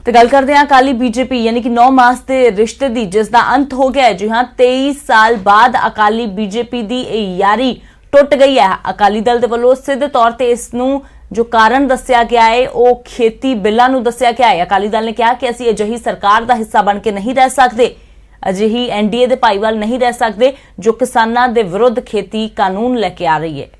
तो गल करते हैं अकाली बीजेपी यानी कि 9 मास के रिश्ते की जिसका अंत हो गया है। जी हाँ, 23 साल बाद अकाली बीजेपी की यारी टुट गई है। अकाली दल के वलों सीधे तौर पर इसनूं जो कारण दस्या गया है वो खेती बिलों नूं दस्या गया है। अकाली दल ने कहा कि असीं अजिही सरकार का हिस्सा बन के नहीं रह सकते, अजिही एनडीए के भाईवाल नहीं रह सकते जो किसानों के विरुद्ध खेती कानून लेके आ रही है।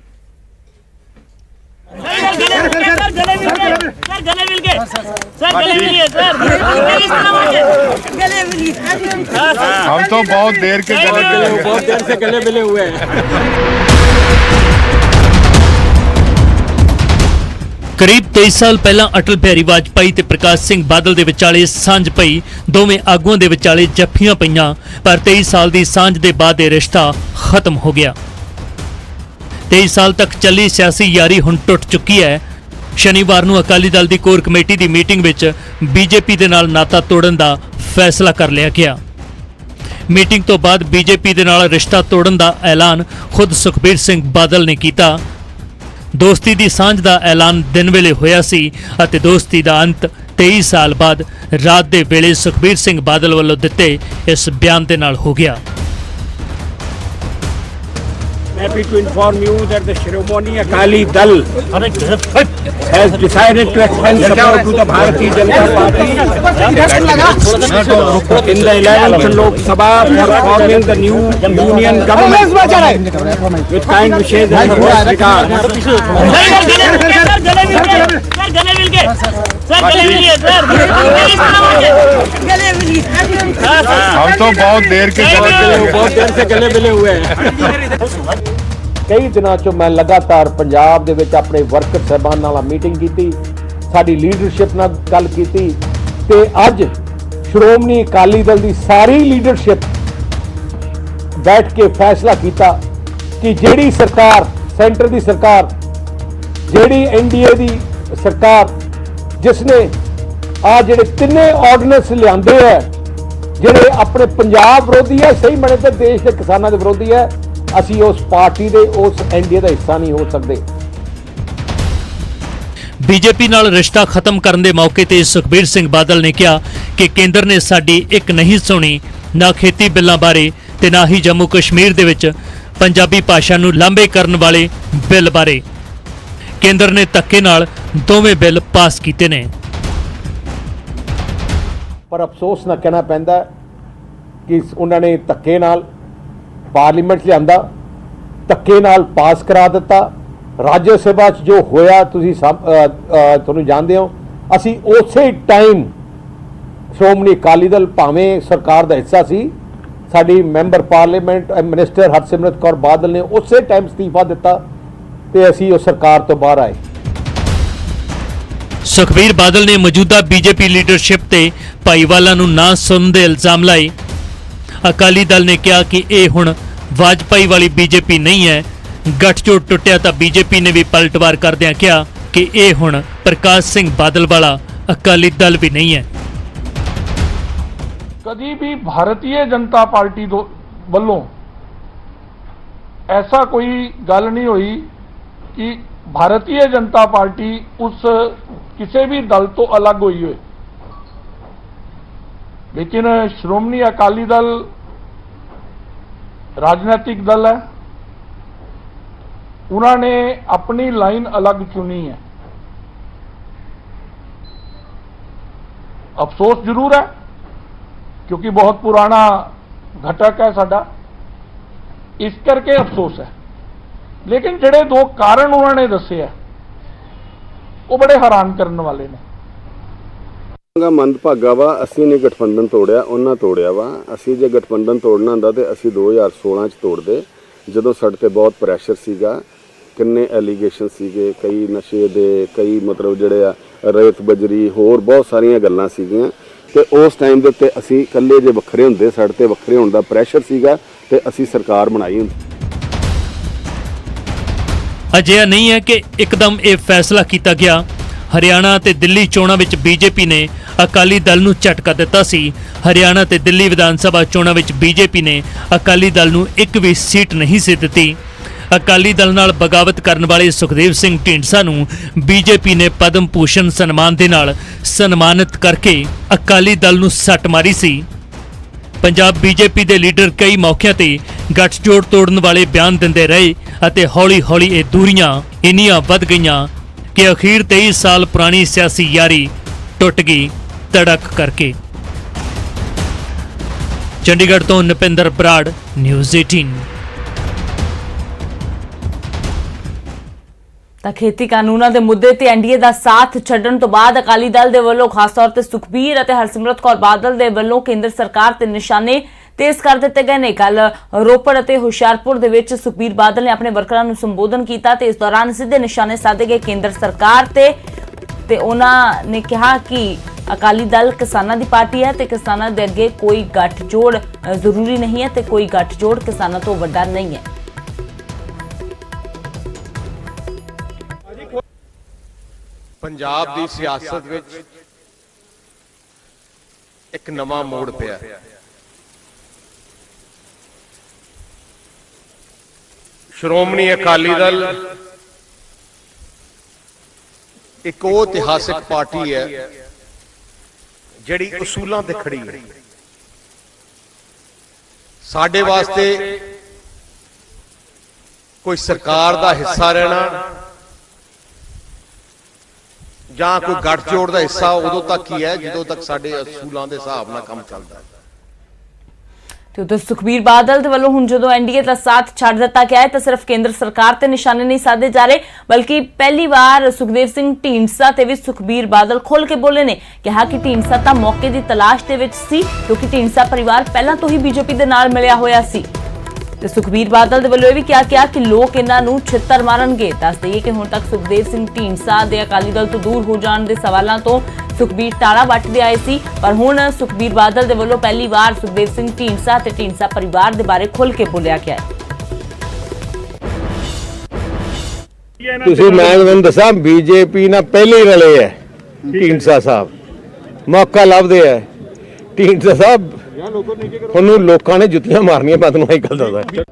हम तो बहुत देर से गले मिले हुए हैं। करीब 23 साल पहला अटल बिहारी वाजपेयी ते प्रकाश सिंह बादल दे विचाले सांझ पई, दोवें आगुआं दे विचाले जफ्फियां पईयां, पर 23 साल दी सांझ दे बाद यह रिश्ता खत्म हो गया। 23 साल तक चली सियासी यारी हुण टुट चुकी है। शनिवार नूं अकाली दल दी कोर कमेटी दी मीटिंग विच बीजेपी दे नाल नाता तोड़न दा फैसला कर लिया गया। मीटिंग तो बाद बीजेपी दे नाल रिश्ता तोड़न दा ऐलान खुद सुखबीर सिंह बादल ने कीता। दोस्ती दी सांझ दा ऐलान दिन वेले होया सी अते दोस्ती दा अंत 23 साल बाद रात दे वेले सुखबीर सिंह बादल वल्लों दिते इस बयान दे नाल हो गया। Happy to inform you that the Shiromani Akali Dal has decided to extend support to the Bharatiya Janata Party in the 11th Lok Sabha for forming the new union government with kind wishes and most regards. हम तो बहुत देर से गले मिले हुए हैं। कई दिनों चो मैं लगातार पंजाब दे विच अपने वर्कर साहबान नाल मीटिंग की, साडी लीडरशिप नाल गल की ते अज श्रोमणी अकाली दल की सारी लीडरशिप बैठ के फैसला किया कि जिहड़ी सरकार सेंटर की सरकार, जिहड़ी एनडीए की सरकार जिसने आ जिहड़े तिन्ने ऑर्डीनेंस लिआंदे है जिहड़े अपने पंजाब विरोधी है, सही मने ते देश के किसानों के विरोधी है, असी उस पार्टी दे उस एनडीए का हिस्सा नहीं हो सकते। बीजेपी नाल रिश्ता खत्म करने के मौके ते सुखबीर सिंह बादल ने कहा कि केंद्र ने साडी एक नहीं सुनी, ना खेती बिलों बारे ते ना ही जम्मू कश्मीर दे विच पंजाबी भाषा नूं लांभे करन वाले बिल बारे। केंद्र ने धक्के नाल दोवें बिल पास कीते ने। पर अफसोस ना कहना पैंदा कि उन्होंने धक्के नाल पार्लीमेंट लिआंदा, धक्के नाल पास करा दिता। राज्य सभा जो होया तुसीं तुहानूं जानदे हो, असीं उसे टाइम श्रोमणी अकाली दल भावें सरकार का हिस्सा सी, साडी member parliament minister Harsimrat Kaur Badal ने उसे टाइम इस्तीफा दिता ते असीं उस सरकार तो बाहर आए। सुखबीर बादल ने मौजूदा बीजेपी लीडरशिप ते भाईवालां नूं ना सुनण दे इल्जाम लाए। अकाली दल ने कहा कि यह हुण वाजपेयी वाली बीजेपी नहीं है। गठजोड़ टुटिया तो बीजेपी ने भी पलटवार करदिआं कहा कि यह हुण प्रकाश सिंह बादल वाला अकाली दल भी नहीं है। कभी भी भारतीय जनता पार्टी वल्लों ऐसा कोई गल नहीं हुई कि भारतीय जनता पार्टी उस किसी भी दल तो अलग हुई है, लेकिन श्रोमणी अकाली दल राजनीतिक दल है, उन्होंने अपनी लाइन अलग चुनी है। अफसोस जरूर है क्योंकि बहुत पुराना घटक है साडा, इस करके अफसोस है, लेकिन जिहड़े दो कारण उन्होंने दसे है वो बड़े हैरान करने वाले ने। मंदभागा वा असीं ने गठबंधन तोड़िया, उन्हां तोड़िया वा। असीं जे गठबंधन तोड़ना हुंदा ते असीं 2016 च तोड़दे, जदों साडे ते बहुत प्रैशर सीगा, किन्ने एलीगेशन सीगे, कई नशे दे, कई मतलब जिहड़े आ रेत बजरी होर बहुत सारियां गल्लां सीगीआं ते उस टाइम दे उत्ते असीं कल्ले जे वखरे हुंदे, साडे ते वखरे होण दा प्रैशर सीगा ते असीं सरकार बनाई हुंदी। अजिहा नहीं है कि एकदम यह फैसला किया गया। हरियाणा ते दिल्ली चोणां विच बीजेपी ने अकाली दल नूं झटका दिता सी। हरियाणा ते दिल्ली विधान सभा चोणां विच बीजेपी ने अकाली दल नूं एक भी सीट नहीं सी दित्ती। ਅਕਾਲੀ ਦਲ ਨਾਲ ਬਗਾਵਤ ਕਰਨ ਵਾਲੇ ਸੁਖਦੇਵ ਸਿੰਘ ਢੀਂਡਸਾ ਨੂੰ ਬੀਜੇਪੀ ਨੇ ਪਦਮ ਭੂਸ਼ਣ ਸਨਮਾਨ ਦੇ ਨਾਲ ਸਨਮਾਨਿਤ ਕਰਕੇ ਅਕਾਲੀ ਦਲ ਨੂੰ ਸੱਟ ਮਾਰੀ ਸੀ। ਪੰਜਾਬ ਬੀਜੇਪੀ ਦੇ ਲੀਡਰ ਕਈ ਮੌਕਿਆਂ ਤੇ ਗੱਠਜੋੜ ਤੋੜਨ ਵਾਲੇ ਬਿਆਨ ਦਿੰਦੇ ਰਹੇ ਅਤੇ ਹੌਲੀ-ਹੌਲੀ ਇਹ ਦੂਰੀਆਂ ਇੰਨੀਆਂ ਵੱਧ ਗਈਆਂ ਕਿ ਅਖੀਰ 23 ਸਾਲ ਪੁਰਾਣੀ ਸਿਆਸੀ ਯਾਰੀ ਟੁੱਟ ਗਈ ਧੜਕ ਕਰਕੇ। ਚੰਡੀਗੜ੍ਹ ਤੋਂ ਨਪਿੰਦਰ ਬਰਾੜ, ਨਿਊਜ਼ 18। ਤਾਂ ਖੇਤੀ ਕਾਨੂੰਨਾਂ ਦੇ ਮੁੱਦੇ ਤੇ ਐਨਡੀਏ ਦਾ ਸਾਥ ਛੱਡਣ ਤੋਂ ਬਾਅਦ ਅਕਾਲੀ ਦਲ ਦੇ ਵੱਲੋਂ ਖਾਸ ਤੌਰ ਤੇ ਸੁਖਬੀਰ ਅਤੇ ਹਰਸਿਮਰਤ ਕੌਰ ਬਾਦਲ ਦੇ ਵੱਲੋਂ ਕੇਂਦਰ ਸਰਕਾਰ ਤੇ ਨਿਸ਼ਾਨੇ ਤੇਜ਼ ਕਰ ਦਿੱਤੇ ਗਏ ਨੇ। ਕੱਲ ਰੋਪੜ ਅਤੇ ਹੁਸ਼ਿਆਰਪੁਰ ਦੇ ਵਿੱਚ ਸੁਖਬੀਰ ਬਾਦਲ ਨੇ ਆਪਣੇ ਵਰਕਰਾਂ ਨੂੰ ਸੰਬੋਧਨ ਕੀਤਾ ਤੇ ਇਸ ਦੌਰਾਨ ਸਿੱਧੇ ਨਿਸ਼ਾਨੇ ਸਾਧੇ ਗਏ ਕੇਂਦਰ ਸਰਕਾਰ ਤੇ ਉਹਨਾਂ ਨੇ ਕਿਹਾ ਕਿ ਅਕਾਲੀ ਦਲ ਕਿਸਾਨਾਂ ਦੀ ਪਾਰਟੀ ਹੈ ਤੇ ਕਿਸਾਨਾਂ ਦੇ ਅੱਗੇ ਕੋਈ ਗੱਠਜੋੜ ਜ਼ਰੂਰੀ ਨਹੀਂ ਹੈ ਤੇ ਕੋਈ ਗੱਠਜੋੜ ਕਿਸਾਨਾਂ ਤੋਂ ਵੱਡਾ ਨਹੀਂ ਹੈ। ਪੰਜਾਬ ਦੀ ਸਿਆਸਤ ਵਿੱਚ ਇੱਕ ਨਵਾਂ ਮੋੜ ਪਿਆ। ਸ਼੍ਰੋਮਣੀ ਅਕਾਲੀ ਦਲ ਇੱਕ ਉਹ ਇਤਿਹਾਸਿਕ ਪਾਰਟੀ ਹੈ ਜਿਹੜੀ ਉਸੂਲਾਂ ਤੇ ਖੜੀ ਹੈ। ਸਾਡੇ ਵਾਸਤੇ ਕੋਈ ਸਰਕਾਰ ਦਾ ਹਿੱਸਾ ਰਹਿਣਾ ਜਾਂ ਕੋਈ ਗੱਠਜੋੜ ਦਾ ਹਿੱਸਾ ਉਦੋਂ ਤੱਕ ਹੀ ਹੈ ਜਦੋਂ ਤੱਕ ਸਾਡੇ ਅਸੂਲਾਂ ਦੇ ਹਿਸਾਬ ਨਾਲ ਕੰਮ ਚੱਲਦਾ ਹੈ। ਤੇ ਉਧਰ ਸੁਖਬੀਰ ਬਾਦਲ ਦੇ ਵੱਲੋਂ ਹੁਣ ਜਦੋਂ ਐਨਡੀਏ ਦਾ ਸਾਥ ਛੱਡ ਦਿੱਤਾ ਗਿਆ ਹੈ ਤਾਂ ਸਿਰਫ ਕੇਂਦਰ ਸਰਕਾਰ ਤੇ ਨਿਸ਼ਾਨੇ ਨਹੀਂ ਸਾਧੇ ਜਾ ਰਹੇ ਬਲਕਿ ਪਹਿਲੀ ਵਾਰ ਸੁਖਦੇਵ ਸਿੰਘ ਢੀਂਡਸਾ ਤੇ ਵੀ ਸੁਖਬੀਰ ਬਾਦਲ ਖੁੱਲ੍ਹ ਕੇ ਬੋਲੇ ਨੇ। ਕਿਹਾ ਕਿ ਢੀਂਡਸਾ ਤਾਂ ਮੌਕੇ ਦੀ ਤਲਾਸ਼ ਦੇ ਵਿੱਚ ਸੀ ਕਿਉਂਕਿ ਢੀਂਡਸਾ ਪਰਿਵਾਰ ਪਹਿਲਾਂ ਤੋਂ ਹੀ ਬੀਜੇਪੀ ਦੇ ਨਾਲ ਮਿਲਿਆ ਹੋਇਆ ਸੀ। ਤੇ ਸੁਖਬੀਰ ਬਾਦਲ ਦੇ ਵੱਲੋਂ ਇਹ ਵੀ ਕਿਹਾ ਕਿ ਲੋਕ ਇਹਨਾਂ ਨੂੰ ਛਿੱਤਰ ਮਾਰਨਗੇ। ਦੱਸ ਦਈਏ ਕਿ ਹੁਣ ਤੱਕ ਸੁਖਦੇਵ ਸਿੰਘ ਢੀਂਡਸਾ ਦੇ ਅਕਾਲੀ ਦਲ ਤੋਂ ਦੂਰ ਹੋ ਜਾਣ ਦੇ ਸਵਾਲਾਂ ਤੋਂ ਸੁਖਬੀਰ ਟਾਲਾ ਵੱਟਦੇ ਆਏ ਸੀ ਪਰ ਹੁਣ ਸੁਖਬੀਰ ਬਾਦਲ ਦੇ ਵੱਲੋਂ ਪਹਿਲੀ ਵਾਰ ਸੁਖਦੇਵ ਸਿੰਘ ਢੀਂਡਸਾ ਤੇ ਢੀਂਡਸਾ ਪਰਿਵਾਰ ਦੇ ਬਾਰੇ ਖੁੱਲ੍ਹ ਕੇ ਬੋਲਿਆ ਗਿਆ ਹੈ। ਤੁਸੀਂ ਮੈਂ ਤੁਹਾਨੂੰ ਦੱਸਾਂ ਬੀਜੇਪੀ ਨਾਲ ਪਹਿਲੇ ਹੀ ਰਲੇ ਹੈ ਢੀਂਡਸਾ ਸਾਹਿਬ, ਮੌਕਾ ਲੱਭਦੇ ਹੈ ਢੀਂਡਸਾ ਸਾਹਿਬ। ਉਹਨੂੰ ਲੋਕਾਂ ਨੇ ਜੁੱਤੀਆਂ ਮਾਰਨੀਆਂ, ਮੈਂ ਤੁਹਾਨੂੰ ਇਹ ਗੱਲ ਦੱਸਦਾ।